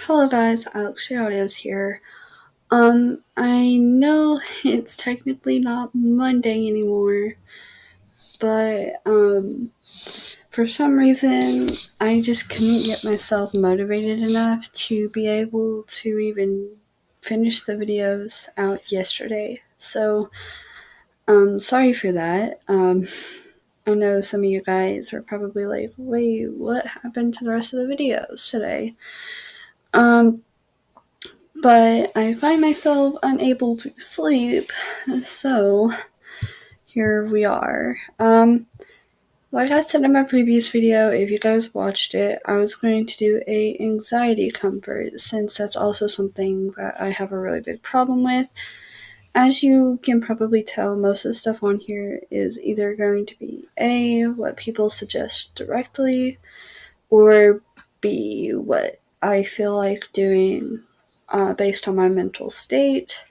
Hello guys, Alex Audios here. I know it's technically not Monday anymore, but for some reason I just couldn't get myself motivated enough to be able to even finish the videos out yesterday. So, sorry for that. I know some of you guys are probably like, wait, what happened to the rest of the videos today? But I find myself unable to sleep, so here we are. Like I said in my previous video, if you guys watched it, I was going to do a anxiety comfort, since that's also something that I have a really big problem with. As you can probably tell, most of the stuff on here is either going to be A, what people suggest directly, or B, what I feel like doing based on my mental state,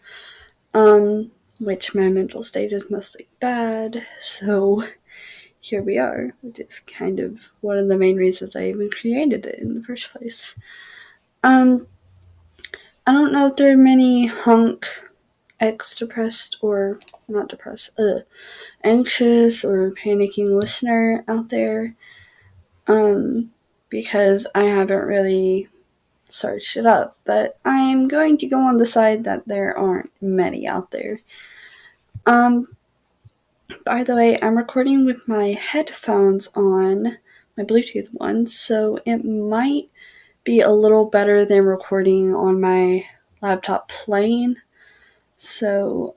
which my mental state is mostly bad, so here we are, which is kind of one of the main reasons I even created it in the first place. I don't know if there are many Hunk depressed or not depressed, anxious or panicking listener out there, because I haven't really searched it up, but I'm going to go on the side that there aren't many out there. By the way, I'm recording with my headphones on, my Bluetooth ones, so it might be a little better than recording on my laptop playing. So,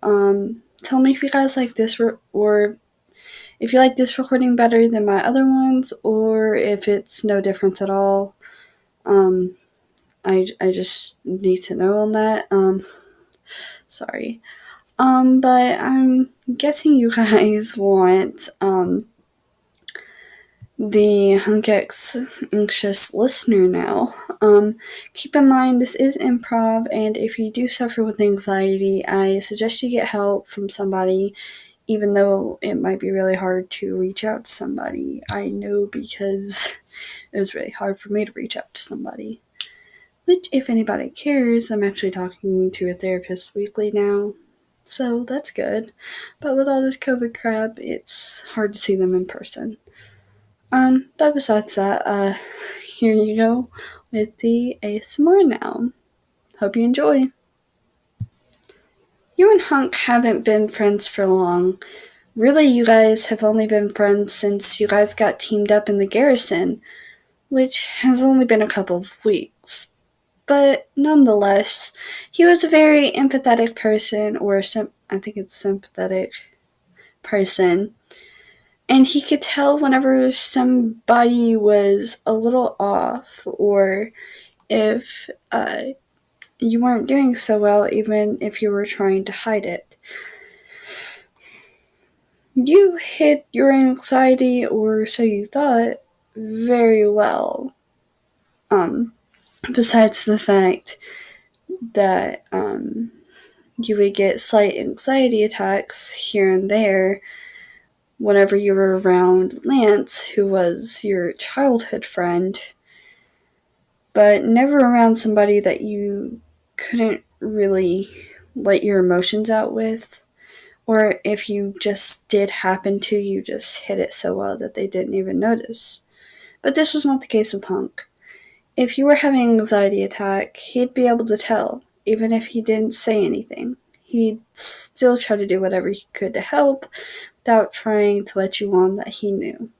tell me if you guys like this, or if you like this recording better than my other ones, or if it's no difference at all. I just need to know on that. Sorry. But I'm guessing you guys want, the Hunk anxious listener now. Keep in mind this is improv, and if you do suffer with anxiety, I suggest you get help from somebody, even though it might be really hard to reach out to somebody. I know, because it was really hard for me to reach out to somebody. Which, if anybody cares, I'm actually talking to a therapist weekly now, so that's good. But with all this COVID crap, it's hard to see them in person. But besides that, here you go with the ASMR now. Hope you enjoy. You and Hunk haven't been friends for long. Really, you guys have only been friends since you guys got teamed up in the garrison, which has only been a couple of weeks. But nonetheless, he was a very empathetic person, or I think it's sympathetic person. And he could tell whenever somebody was a little off, or if you weren't doing so well, even if you were trying to hide it. You hid your anxiety, or so you thought, very well. Besides the fact that you would get slight anxiety attacks here and there whenever you were around Lance, who was your childhood friend, but never around somebody that you couldn't really let your emotions out with. Or if you just did happen to, you just hid it so well that they didn't even notice. But this was not the case with Hunk. If you were having an anxiety attack, he'd be able to tell, even if he didn't say anything. He'd still try to do whatever he could to help, without trying to let you on that he knew.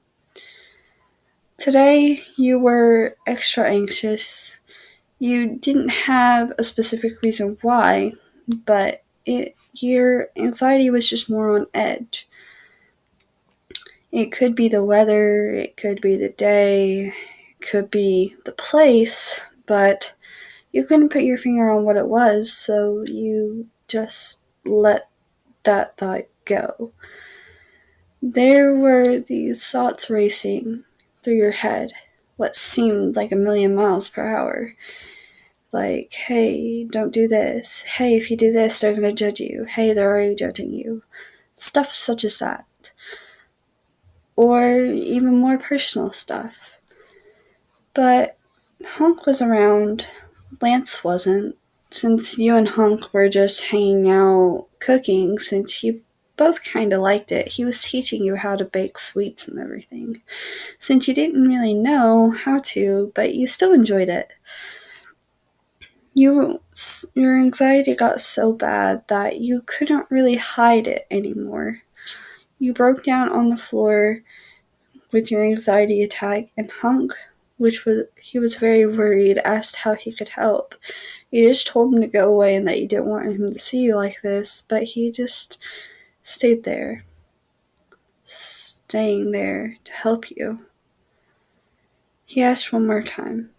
Today, you were extra anxious. You didn't have a specific reason why, but your anxiety was just more on edge. It could be the weather, it could be the day, it could be the place, but you couldn't put your finger on what it was, so you just let that thought go. There were these thoughts racing through your head, what seemed like 1,000,000 miles per hour. Like, hey, don't do this. Hey, if you do this, they're gonna judge you. Hey, they're already judging you. Stuff such as that. Or even more personal stuff. But Hunk was around Lance wasn't, since you and Hunk were just hanging out cooking, since you both kind of liked it. He was teaching you how to bake sweets and everything, since you didn't really know how to, but you still enjoyed it. Your anxiety got so bad that you couldn't really hide it anymore. You broke down on the floor with your anxiety attack, and Hunk, he was very worried, asked how he could help. You just told him to go away and that you didn't want him to see you like this, but he just stayed there, staying there to help you. He asked one more time,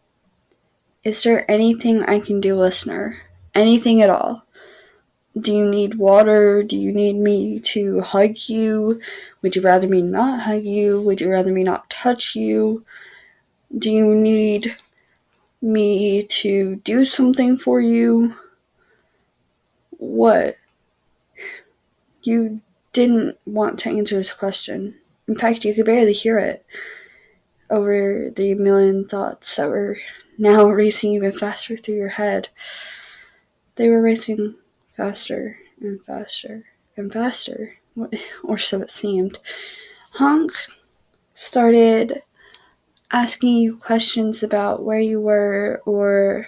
"Is there anything I can do, listener? Anything at all? Do you need water? Do you need me to hug you? Would you rather me not hug you? Would you rather me not touch you? Do you need me to do something for you?" What? You didn't want to answer his question. In fact, you could barely hear it over the million thoughts that were now racing even faster through your head. They were racing faster and faster and faster, or so it seemed. Hunk started asking you questions about where you were, or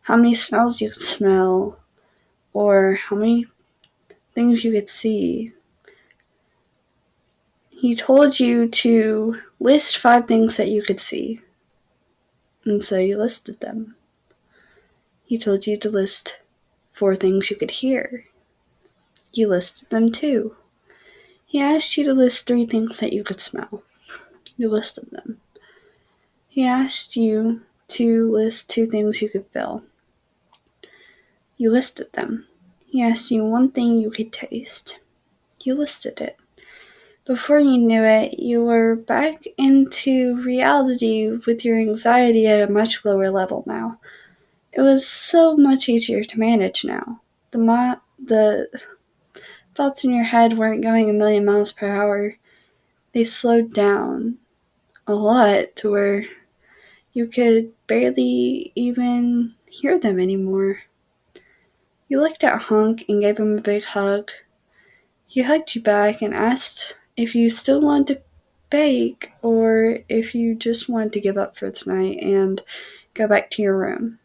how many smells you could smell, or how many things you could see. He told you to list 5 things that you could see, and so you listed them. He told you to list 4 things you could hear. You listed them too. He asked you to list 3 things that you could smell. You listed them. He asked you to list 2 things you could feel. You listed them. He asked you 1 thing you could taste. You listed it. Before you knew it, you were back into reality with your anxiety at a much lower level now. It was so much easier to manage now. The thoughts in your head weren't going a million miles per hour. They slowed down a lot to where you could barely even hear them anymore. You looked at Hunk and gave him a big hug. He hugged you back and asked if you still wanted to bake or if you just wanted to give up for tonight and go back to your room.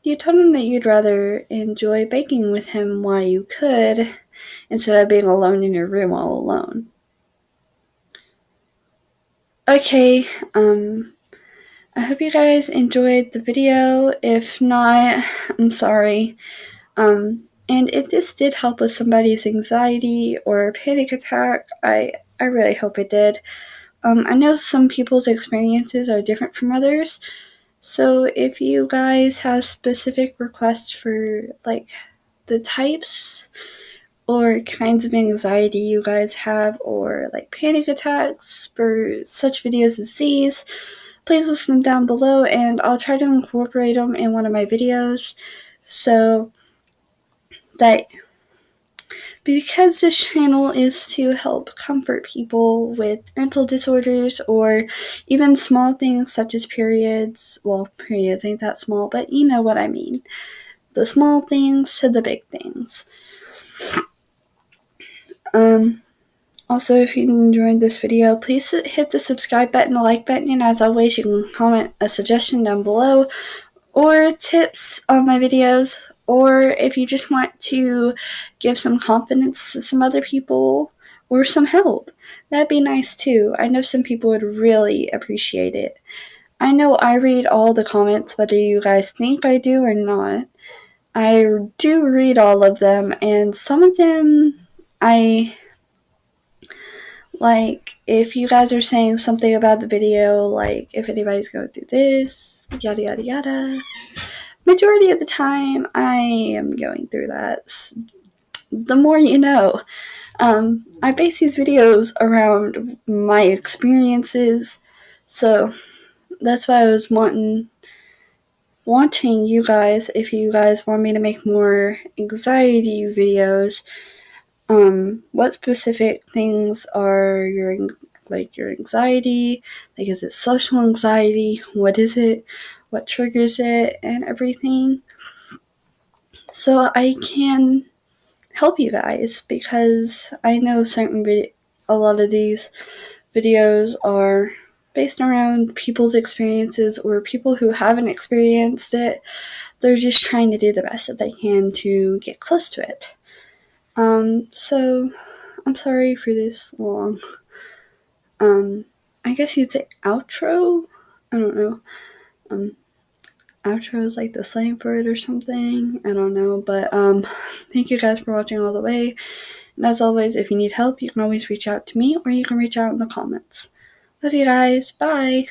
You told him that you'd rather enjoy baking with him while you could, instead of being alone in your room all alone. Okay, I hope you guys enjoyed the video. If not, I'm sorry. And if this did help with somebody's anxiety or panic attack, I really hope it did. I know some people's experiences are different from others, so if you guys have specific requests for like the types or kinds of anxiety you guys have, or like panic attacks for such videos as these, please list them down below and I'll try to incorporate them in one of my videos, so that, because this channel is to help comfort people with mental disorders or even small things such as periods. Well, periods ain't that small, but you know what I mean. The small things to the big things. Also, if you enjoyed this video, please hit the subscribe button, the like button, and as always, you can comment a suggestion down below, or tips on my videos, or if you just want to give some confidence to some other people, or some help. That'd be nice too. I know some people would really appreciate it. I know I read all the comments, whether you guys think I do or not. I do read all of them, and some of them like, if you guys are saying something about the video, like if anybody's going through this, yada yada yada, majority of the time I am going through that. The more you know. I base these videos around my experiences, so that's why I was wanting you guys, if you guys want me to make more anxiety videos, what specific things are your anxiety? Like, is it social anxiety? What is it? what triggers it, and everything, so I can help you guys, because I know a lot of these videos are based around people's experiences or people who haven't experienced it. They're just trying to do the best that they can to get close to it. So I'm sorry for this long, I guess you'd say outro? I don't know. Outro is like the slang for it or something. I don't know. But thank you guys for watching all the way. And as always, if you need help, you can always reach out to me, or you can reach out in the comments. Love you guys. Bye.